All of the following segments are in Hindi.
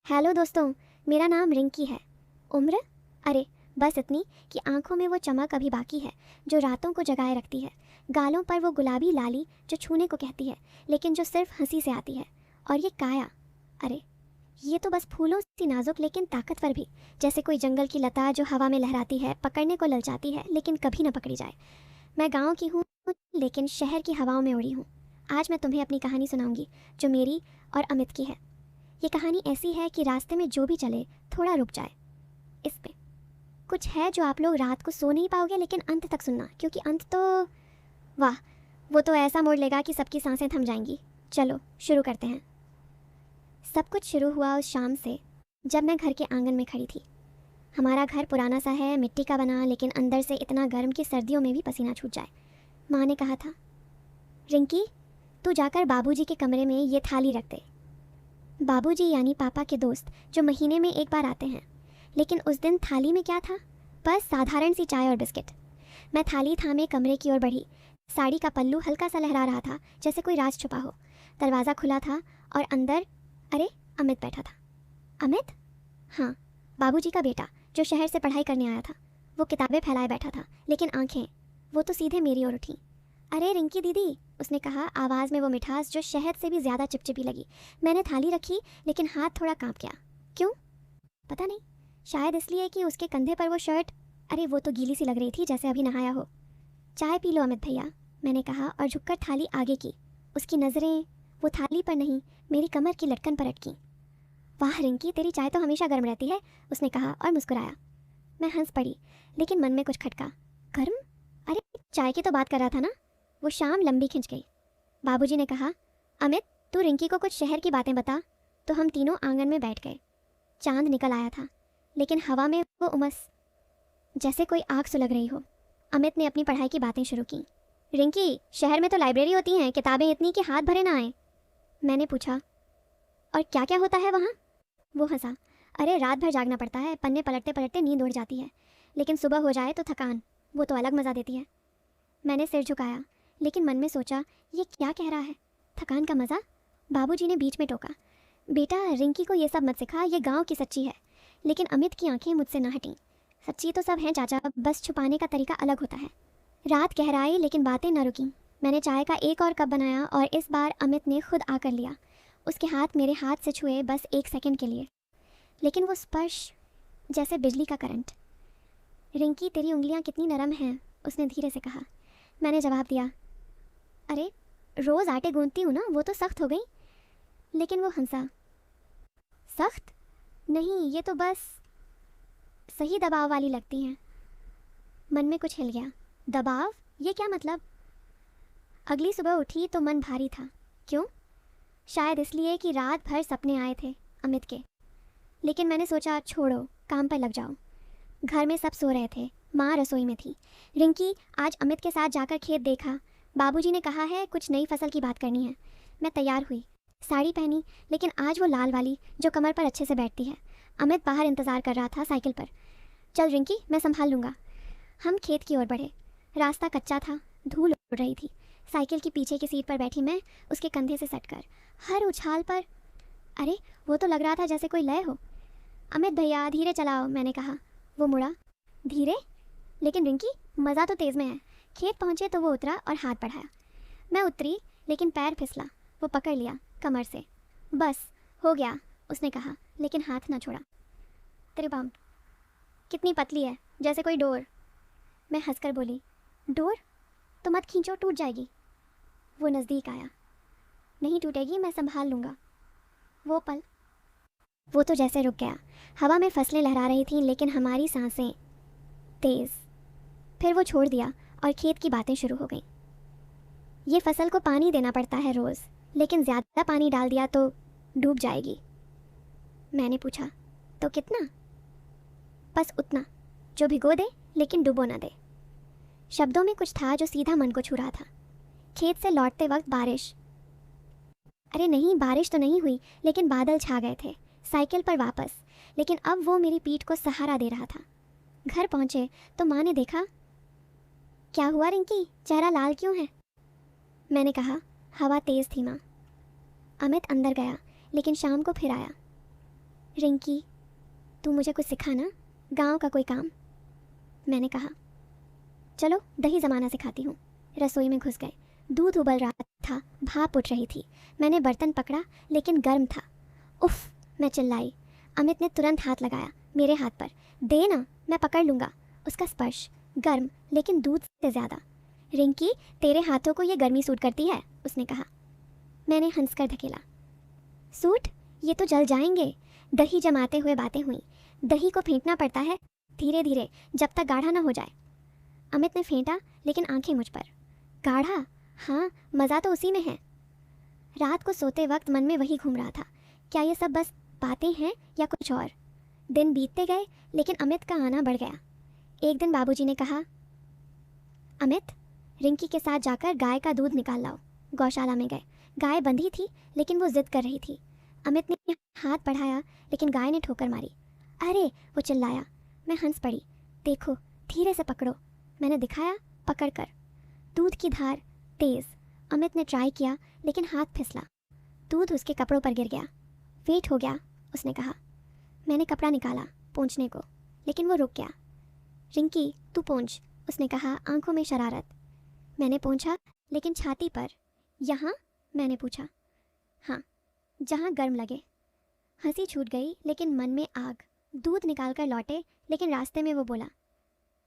हेलो दोस्तों। मेरा नाम रिंकी है। उम्र अरे बस इतनी कि आंखों में वो चमक अभी बाकी है जो रातों को जगाए रखती है। गालों पर वो गुलाबी लाली जो छूने को कहती है लेकिन जो सिर्फ हंसी से आती है। और ये काया, अरे ये तो बस फूलों सी नाजुक लेकिन ताकतवर भी, जैसे कोई जंगल की लता जो हवा में लहराती है, पकड़ने को ललचाती है लेकिन कभी न पकड़ी जाए। मैं गाँव की हूँ लेकिन शहर की हवाओं में उड़ी हूँ। आज मैं तुम्हें अपनी कहानी सुनाऊंगी जो मेरी और अमित की है। ये कहानी ऐसी है कि रास्ते में जो भी चले थोड़ा रुक जाए। इसमें कुछ है जो आप लोग रात को सो नहीं पाओगे, लेकिन अंत तक सुनना, क्योंकि अंत तो वाह, वो तो ऐसा मोड़ लेगा कि सबकी सांसें थम जाएंगी। चलो शुरू करते हैं। सब कुछ शुरू हुआ उस शाम से जब मैं घर के आंगन में खड़ी थी। हमारा घर पुराना सा है, मिट्टी का बना, लेकिन अंदर से इतना गर्म कि सर्दियों में भी पसीना छूट जाए। माँ ने कहा था, रिंकी तू जाकर बाबूजी के कमरे में ये थाली रख दे। बाबूजी यानी पापा के दोस्त जो महीने में एक बार आते हैं। लेकिन उस दिन थाली में क्या था? बस साधारण सी चाय और बिस्किट। मैं थाली थामे कमरे की ओर बढ़ी। साड़ी का पल्लू हल्का सा लहरा रहा था जैसे कोई राज छुपा हो। दरवाज़ा खुला था और अंदर अरे अमित बैठा था। अमित? हाँ, बाबूजी का बेटा जो शहर से पढ़ाई करने आया था। वो किताबें फैलाए बैठा था, लेकिन आंखें वो तो सीधे मेरी ओर उठी। अरे रिंकी दीदी, उसने कहा, आवाज़ में वो मिठास जो शहद से भी ज़्यादा चिपचिपी लगी। मैंने थाली रखी लेकिन हाथ थोड़ा कांप गया। क्यों? पता नहीं, शायद इसलिए कि उसके कंधे पर वो शर्ट, अरे वो तो गीली सी लग रही थी जैसे अभी नहाया हो। चाय पी लो अमित भैया, मैंने कहा और झुककर थाली आगे की। उसकी नज़रें वो थाली पर नहीं, मेरी कमर की लटकन पर अटकी। वाह रिंकी, तेरी चाय तो हमेशा गर्म रहती है, उसने कहा और मुस्कुराया। मैं हंस पड़ी, लेकिन मन में कुछ खटका। गर्म? अरे चाय की तो बात कर रहा था ना। वो शाम लंबी खिंच गई। बाबूजी ने कहा, अमित तू रिंकी को कुछ शहर की बातें बता। तो हम तीनों आंगन में बैठ गए। चांद निकल आया था, लेकिन हवा में वो उमस जैसे कोई आग सुलग रही हो। अमित ने अपनी पढ़ाई की बातें शुरू की। रिंकी, शहर में तो लाइब्रेरी होती हैं, किताबें इतनी कि हाथ भरे ना आए। मैंने पूछा, और क्या क्या होता है वहाँ? वो हंसा, अरे रात भर जागना पड़ता है, पन्ने पलटते पलटते नींद उड़ जाती है, लेकिन सुबह हो जाए तो थकान, वो तो अलग मज़ा देती है। मैंने सिर झुकाया, लेकिन मन में सोचा, ये क्या कह रहा है? थकान का मज़ा? बाबूजी ने बीच में टोका, बेटा रिंकी को ये सब मत सिखा, ये गांव की सच्ची है। लेकिन अमित की आंखें मुझसे ना हटीं। सच्ची तो सब हैं चाचा, बस छुपाने का तरीका अलग होता है। रात गहराई लेकिन बातें न रुकीं। मैंने चाय का एक और कप बनाया और इस बार अमित ने खुद आकर लिया। उसके हाथ मेरे हाथ से छुए बस एक सेकंड के लिए, लेकिन वो स्पर्श जैसे बिजली का करंट। रिंकी तेरी उंगलियां कितनी नरम हैं, उसने धीरे से कहा। मैंने जवाब दिया, अरे रोज़ आटे गूंथती हूँ ना, वो तो सख्त हो गई। लेकिन वो हंसा, सख्त नहीं, ये तो बस सही दबाव वाली लगती हैं। मन में कुछ हिल गया। दबाव? ये क्या मतलब? अगली सुबह उठी तो मन भारी था। क्यों? शायद इसलिए कि रात भर सपने आए थे अमित के। लेकिन मैंने सोचा, छोड़ो, काम पर लग जाओ। घर में सब सो रहे थे, माँ रसोई में थी। रिंकी, आज अमित के साथ जाकर खेत देखा। बाबूजी ने कहा है कुछ नई फसल की बात करनी है। मैं तैयार हुई, साड़ी पहनी, लेकिन आज वो लाल वाली जो कमर पर अच्छे से बैठती है। अमित बाहर इंतज़ार कर रहा था साइकिल पर। चल रिंकी, मैं संभाल लूँगा। हम खेत की ओर बढ़े। रास्ता कच्चा था, धूल उड़ रही थी। साइकिल की पीछे की सीट पर बैठी मैं, उसके कंधे से सटकर। हर उछाल पर अरे वो तो लग रहा था जैसे कोई लय हो। अमित भैया धीरे चलाओ, मैंने कहा। वो मुड़ा, धीरे? लेकिन रिंकी, मज़ा तो तेज़ में है। खेत पहुँचे तो वो उतरा और हाथ बढ़ाया। मैं उतरी, लेकिन पैर फिसला। वो पकड़ लिया कमर से। बस हो गया, उसने कहा, लेकिन हाथ ना छोड़ा। तेरे बम कितनी पतली है, जैसे कोई डोर। मैं हंसकर बोली, डोर? तो मत खींचो, टूट जाएगी। वो नज़दीक आया। नहीं टूटेगी, मैं संभाल लूँगा। वो तो जैसे रुक गया। हवा में फसलें लहरा रही थीं, लेकिन हमारी सांसें तेज़। फिर वो छोड़ दिया और खेत की बातें शुरू हो गईं। ये फसल को पानी देना पड़ता है रोज़, लेकिन ज़्यादा पानी डाल दिया तो डूब जाएगी। मैंने पूछा, तो कितना? बस उतना जो भिगो दे लेकिन डुबो ना दे। शब्दों में कुछ था जो सीधा मन को छू रहा था। खेत से लौटते वक्त बारिश, अरे नहीं बारिश तो नहीं हुई, लेकिन बादल छा गए थे। साइकिल पर वापस, लेकिन अब वो मेरी पीठ को सहारा दे रहा था। घर पहुँचे तो माँ ने देखा। क्या हुआ रिंकी, चेहरा लाल क्यों है? मैंने कहा, हवा तेज़ थी माँ। अमित अंदर गया, लेकिन शाम को फिर आया। रिंकी, तू मुझे कुछ सिखा ना, गांव का कोई काम। मैंने कहा, चलो दही जमाना सिखाती हूँ। रसोई में घुस गए। दूध उबल रहा था, भाप उठ रही थी। मैंने बर्तन पकड़ा लेकिन गर्म था। उफ, मैं चिल्लाई। अमित ने तुरंत हाथ लगाया मेरे हाथ पर। दे ना, मैं पकड़ लूँगा। उसका स्पर्श गर्म लेकिन दूध से ज़्यादा। रिंकी, तेरे हाथों को ये गर्मी सूट करती है, उसने कहा। मैंने हंसकर धकेला। सूट? ये तो जल जाएंगे। दही जमाते हुए बातें हुई। दही को फेंटना पड़ता है धीरे धीरे, जब तक गाढ़ा ना हो जाए। अमित ने फेंटा लेकिन आंखें मुझ पर। गाढ़ा? हाँ, मज़ा तो उसी में है। रात को सोते वक्त मन में वही घूम रहा था। क्या ये सब बस बातें हैं या कुछ और? दिन बीतते गए लेकिन अमित का आना बढ़ गया। एक दिन बाबूजी ने कहा, अमित, रिंकी के साथ जाकर गाय का दूध निकाल लाओ। गौशाला में गए। गाय बंधी थी लेकिन वो जिद कर रही थी। अमित ने हाथ बढ़ाया लेकिन गाय ने ठोकर मारी। अरे, वो चिल्लाया। मैं हंस पड़ी। देखो, धीरे से पकड़ो। मैंने दिखाया, पकड़कर। दूध की धार तेज। अमित ने ट्राई किया लेकिन हाथ फिसला। दूध उसके कपड़ों पर गिर गया। वेट हो गया, उसने कहा। मैंने कपड़ा निकाला पोंछने को, लेकिन वो रुक गया। रिंकी, तू पोंछ, उसने कहा, आंखों में शरारत। मैंने पोंछा लेकिन छाती पर। यहाँ? मैंने पूछा। हाँ, जहाँ गर्म लगे। हंसी छूट गई लेकिन मन में आग। दूध निकाल कर लौटे लेकिन रास्ते में वो बोला,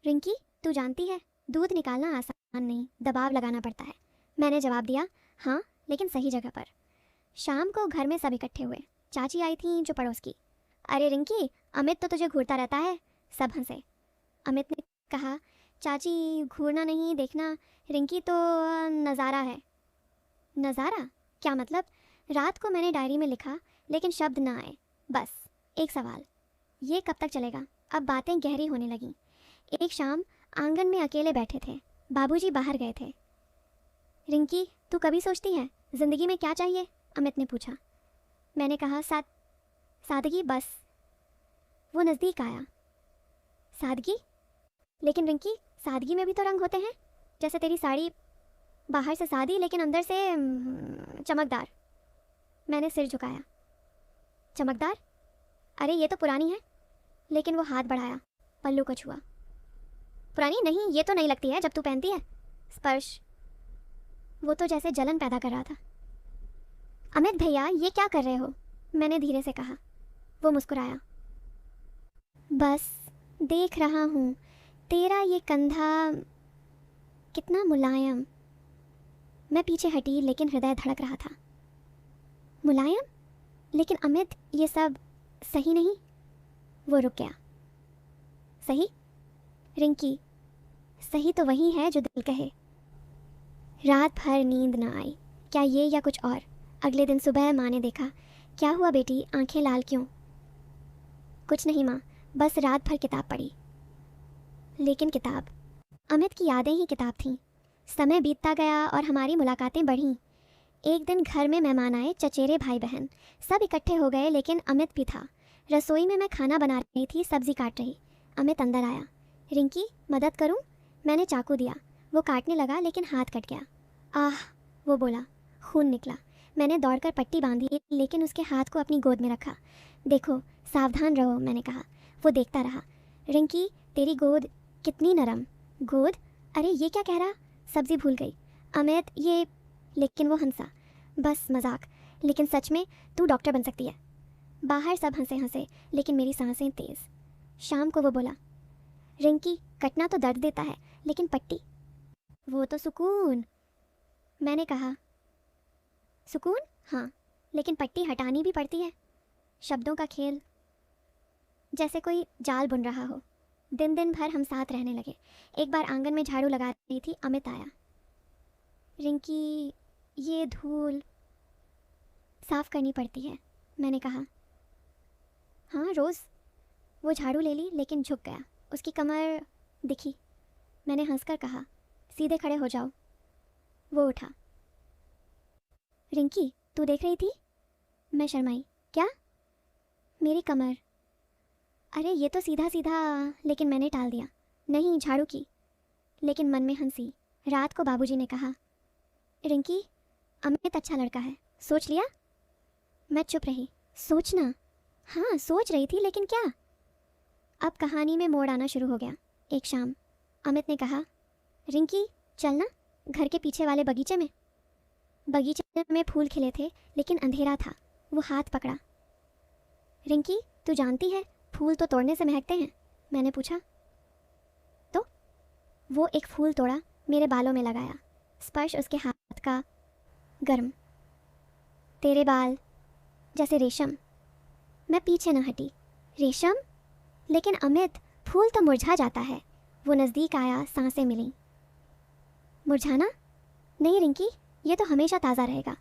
रिंकी, तू जानती है दूध निकालना आसान नहीं, दबाव लगाना पड़ता है। मैंने जवाब दिया, हाँ, लेकिन सही जगह पर। शाम को घर में सब इकट्ठे हुए। चाची आई थी जो पड़ोस की। अरे रिंकी, अमित तो तुझे घूरता रहता है। सब हंसे। अमित ने कहा, चाची, घूरना नहीं, देखना, रिंकी तो नज़ारा है। नज़ारा? क्या मतलब? रात को मैंने डायरी में लिखा लेकिन शब्द ना आए। बस एक सवाल, ये कब तक चलेगा? अब बातें गहरी होने लगीं। एक शाम आंगन में अकेले बैठे थे। बाबूजी बाहर गए थे। रिंकी, तू कभी सोचती है ज़िंदगी में क्या चाहिए? अमित ने पूछा। मैंने कहा, सादगी बस। वो नज़दीक आया। सादगी? लेकिन रिंकी, सादगी में भी तो रंग होते हैं। जैसे तेरी साड़ी, बाहर से सादी लेकिन अंदर से चमकदार। मैंने सिर झुकाया। चमकदार? अरे ये तो पुरानी है। लेकिन वो हाथ बढ़ाया, पल्लू को छुआ। पुरानी नहीं, ये तो नहीं लगती है जब तू पहनती है। स्पर्श। वो तो जैसे जलन पैदा कर रहा था। अमित भैया, ये क्या कर रहे हो? मैंने धीरे से कहा। वो मुस्कुराया। बस देख रहा हूँ तेरा ये कंधा कितना मुलायम। मैं पीछे हटी लेकिन हृदय धड़क रहा था। मुलायम? लेकिन अमित, ये सब सही नहीं। वो रुक गया। सही? रिंकी, सही तो वही है जो दिल कहे। रात भर नींद न आई। क्या ये या कुछ और? अगले दिन सुबह माँ ने देखा। क्या हुआ बेटी, आंखें लाल क्यों? कुछ नहीं माँ, बस रात भर किताब पढ़ी। लेकिन किताब? अमित की यादें ही किताब थीं। समय बीतता गया और हमारी मुलाकातें बढ़ीं। एक दिन घर में मेहमान आए, चचेरे भाई बहन। सब इकट्ठे हो गए लेकिन अमित भी था। रसोई में मैं खाना बना रही थी, सब्जी काट रही। अमित अंदर आया। रिंकी, मदद करूं? मैंने चाकू दिया। वो काटने लगा लेकिन हाथ कट गया। आह, वो बोला। खून निकला। मैंने दौड़कर पट्टी बांधी लेकिन उसके हाथ को अपनी गोद में रखा। देखो, सावधान रहो, मैंने कहा। वो देखता रहा। रिंकी, तेरी गोद कितनी नरम। गोद? अरे ये क्या कह रहा? सब्जी भूल गई। अमित, ये। लेकिन वो हंसा। बस मजाक, लेकिन सच में तू डॉक्टर बन सकती है। बाहर सब हंसे हंसे लेकिन मेरी सांसें तेज। शाम को वो बोला, रिंकी, कटना तो दर्द देता है लेकिन पट्टी, वो तो सुकून। मैंने कहा, सुकून? हाँ, लेकिन पट्टी हटानी भी पड़ती है। शब्दों का खेल, जैसे कोई जाल बुन रहा हो। दिन दिन भर हम साथ रहने लगे। एक बार आंगन में झाड़ू लगा रही थी, अमित आया। रिंकी, ये धूल साफ करनी पड़ती है, मैंने कहा। हाँ, रोज़। वो झाड़ू ले ली लेकिन झुक गया। उसकी कमर दिखी। मैंने हंसकर कहा, सीधे खड़े हो जाओ। वो उठा। रिंकी, तू देख रही थी? मैं शर्माई। क्या? मेरी कमर। अरे ये तो सीधा सीधा, लेकिन मैंने टाल दिया। नहीं, झाड़ू की। लेकिन मन में हंसी। रात को बाबूजी ने कहा, रिंकी, अमित अच्छा लड़का है, सोच लिया? मैं चुप रही। सोचना? हाँ सोच रही थी, लेकिन क्या? अब कहानी में मोड़ आना शुरू हो गया। एक शाम अमित ने कहा, रिंकी चलना घर के पीछे वाले बगीचे में। बगीचे में फूल खिले थे लेकिन अंधेरा था। वो हाथ पकड़ा। रिंकी तू जानती है फूल तो तोड़ने से महकते हैं। मैंने पूछा। तो? वो एक फूल तोड़ा, मेरे बालों में लगाया। स्पर्श उसके हाथ का गर्म। तेरे बाल जैसे रेशम। मैं पीछे न हटी। रेशम? लेकिन अमित, फूल तो मुरझा जाता है। वो नज़दीक आया, सांसें मिलीं। मुरझाना? नहीं रिंकी, ये तो हमेशा ताज़ा रहेगा।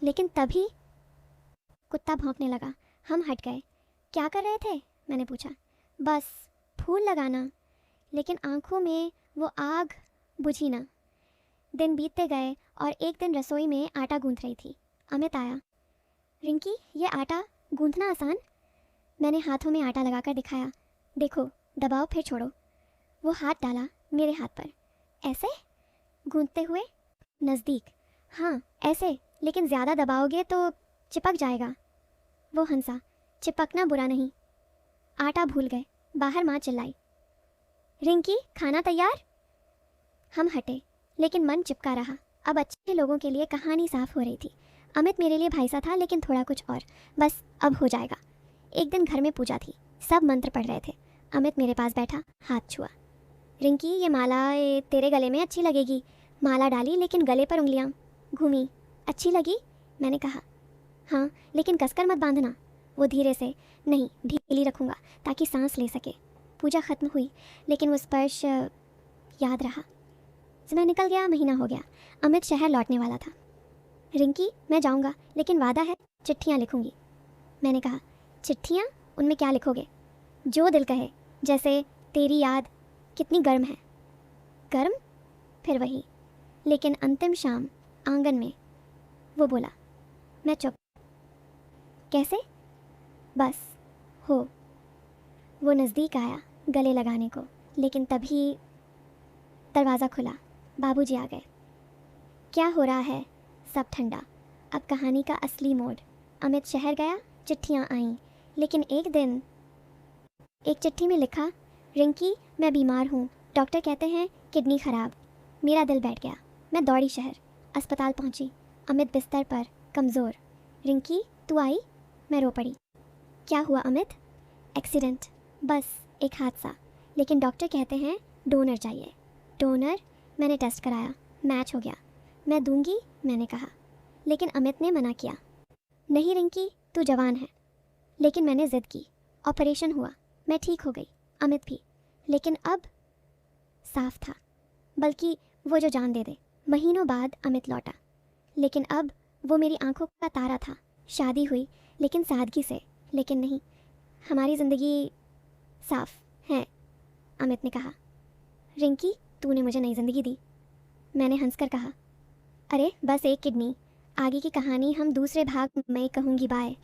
लेकिन तभी कुत्ता भौंकने लगा। हम हट गए। क्या कर रहे थे? मैंने पूछा। बस फूल लगाना। लेकिन आंखों में वो आग बुझी ना। दिन बीतते गए और एक दिन रसोई में आटा गूंथ रही थी। अमित आया। रिंकी, ये आटा गूंथना आसान? मैंने हाथों में आटा लगाकर दिखाया। देखो, दबाओ फिर छोड़ो। वो हाथ डाला मेरे हाथ पर। ऐसे? गूंथते हुए नज़दीक। हाँ ऐसे, लेकिन ज़्यादा दबाओगे तो चिपक जाएगा। वो हंसा। चिपकना बुरा नहीं। आटा भूल गए। बाहर माँ चिल्लाई, रिंकी खाना तैयार। हम हटे, लेकिन मन चिपका रहा। अब अच्छे लोगों के लिए कहानी साफ हो रही थी। अमित मेरे लिए भाई सा था, लेकिन थोड़ा कुछ और। बस अब हो जाएगा। एक दिन घर में पूजा थी। सब मंत्र पढ़ रहे थे। अमित मेरे पास बैठा, हाथ छुआ। रिंकी ये माला तेरे गले में अच्छी लगेगी। माला डाली, लेकिन गले पर उंगलियां घूमी। अच्छी लगी? मैंने कहा। हाँ, लेकिन कसकर मत बांधना। वो धीरे से, नहीं ढीली रखूँगा ताकि सांस ले सके। पूजा खत्म हुई, लेकिन वो स्पर्श याद रहा। समय निकल गया, महीना हो गया। अमित शहर लौटने वाला था। रिंकी मैं जाऊँगा, लेकिन वादा है चिट्ठियाँ लिखूँगी। मैंने कहा। चिट्ठियाँ? उनमें क्या लिखोगे? जो दिल कहे। जैसे तेरी याद कितनी गर्म है। गर्म? फिर वही। लेकिन अंतिम शाम आंगन में। वो बोला। मैं चुप। कैसे? बस हो। वो नज़दीक आया गले लगाने को, लेकिन तभी दरवाज़ा खुला। बाबूजी आ गए। क्या हो रहा है? सब ठंडा। अब कहानी का असली मोड़। अमित शहर गया, चिट्ठियाँ आईं, लेकिन एक दिन एक चिट्ठी में लिखा, रिंकी मैं बीमार हूँ, डॉक्टर कहते हैं किडनी खराब। मेरा दिल बैठ गया। मैं दौड़ी शहर। अस्पताल पहुँची। अमित बिस्तर पर, कमज़ोर। रिंकी तू आई? मैं रो पड़ी। क्या हुआ अमित? एक्सीडेंट, बस एक हादसा। लेकिन डॉक्टर कहते हैं डोनर चाहिए। डोनर? मैंने टेस्ट कराया, मैच हो गया। मैं दूंगी, मैंने कहा। लेकिन अमित ने मना किया। नहीं रिंकी, तू जवान है। लेकिन मैंने ज़िद की। ऑपरेशन हुआ, मैं ठीक हो गई, अमित भी। लेकिन अब साफ था, बल्कि वो जो जान दे दे। महीनों बाद अमित लौटा, लेकिन अब वो मेरी आंखों का तारा था। शादी हुई, लेकिन सादगी से। लेकिन नहीं, हमारी ज़िंदगी साफ है, अमित ने कहा। रिंकी तूने मुझे नई ज़िंदगी दी। मैंने हंसकर कहा। अरे बस एक किडनी, आगे की कहानी हम दूसरे भाग में कहूँगी। बाय।